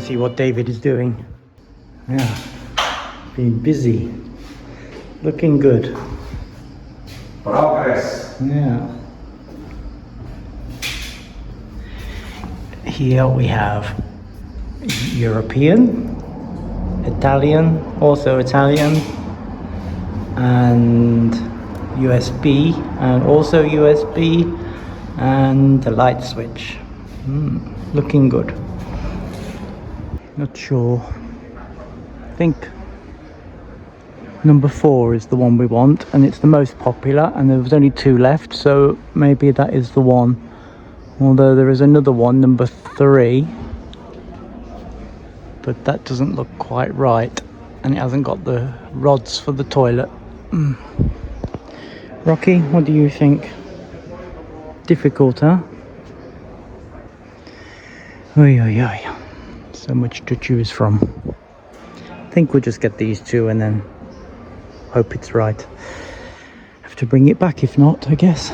see what David is doing. Yeah, being busy. Looking good. Progress. Yeah. Here we have European, Italian, also Italian, and USB, and also USB, and the light switch. Looking good. Not sure. I think number 4 is the one we want, and it's the most popular, and there was only 2 left, so maybe that is the one. Although there is another one, number 3, but that doesn't look quite right, and it hasn't got the rods for the toilet. Rocky, what do you think? Difficult, huh? Oy, oy, oy. So much to choose from. I think we'll just get these 2 and then hope it's right. Have to bring it back if not, I guess.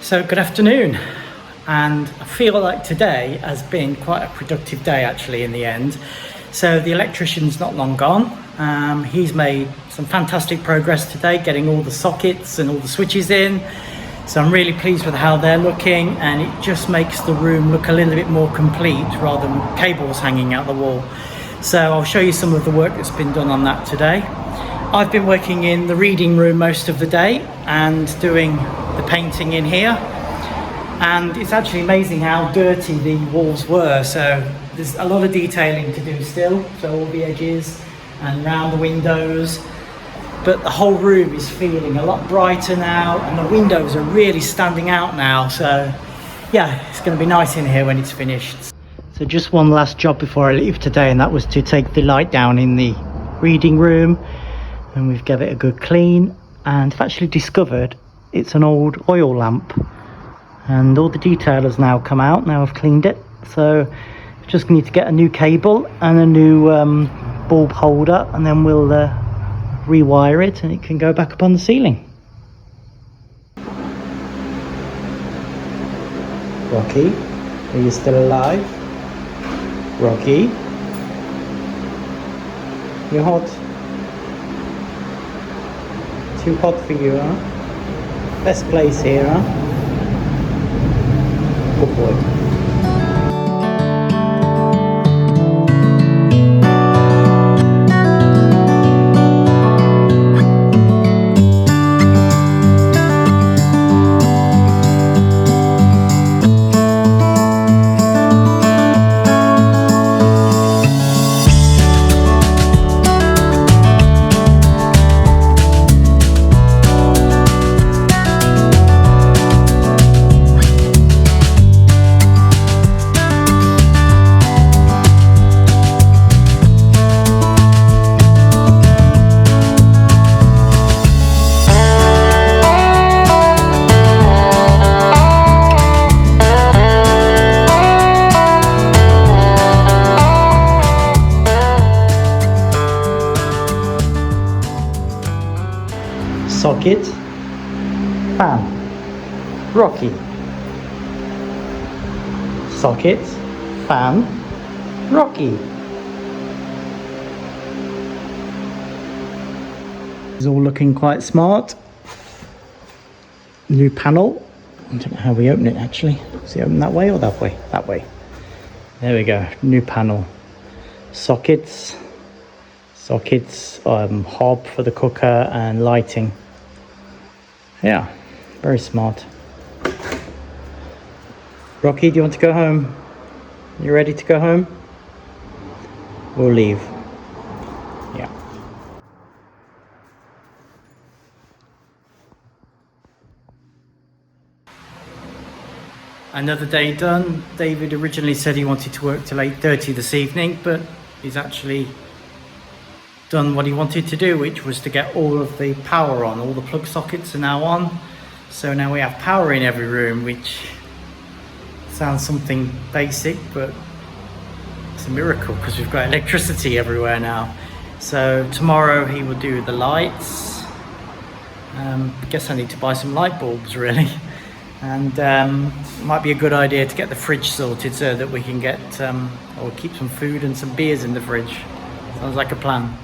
So good afternoon, and I feel like today has been quite a productive day actually in the end. So the electrician's not long gone. He's made some fantastic progress today, getting all the sockets and all the switches in. So I'm really pleased with how they're looking, and it just makes the room look a little bit more complete rather than cables hanging out the wall. So I'll show you some of the work that's been done on that today. I've been working in the reading room most of the day and doing the painting in here, and it's actually amazing how dirty the walls were. So there's a lot of detailing to do still, so all the edges and around the windows, but the whole room is feeling a lot brighter now, and the windows are really standing out now. So yeah, it's going to be nice in here when it's finished. So just one last job before I leave today, and that was to take the light down in the reading room, and we've given it a good clean, and I've actually discovered it's an old oil lamp, and all the detail has now come out. Now I've cleaned it, so just need to get a new cable and a new bulb holder, and then we'll rewire it and it can go back up on the ceiling. Rocky, are you still alive? Rocky, you're hot. Too hot for you, huh? Best place here, huh? Good boy. Socket, fan, Rocky. Socket, fan, Rocky. It's all looking quite smart. New panel I don't know how we open it actually. Is it open that way or that way? That way. There we go. New panel. Sockets, hob for the cooker and lighting. Yeah, very smart. Rocky, do you want to go home? You ready to go home? We'll leave. Yeah. Another day done. David originally said he wanted to work till 8:30 this evening, but he's actually done what he wanted to do, which was to get all of the power on. All the plug sockets are now on. So now we have power in every room, which sounds something basic, but it's a miracle because we've got electricity everywhere now. So tomorrow he will do the lights. I guess I need to buy some light bulbs really. And it might be a good idea to get the fridge sorted so that we can get or keep some food and some beers in the fridge. Sounds like a plan.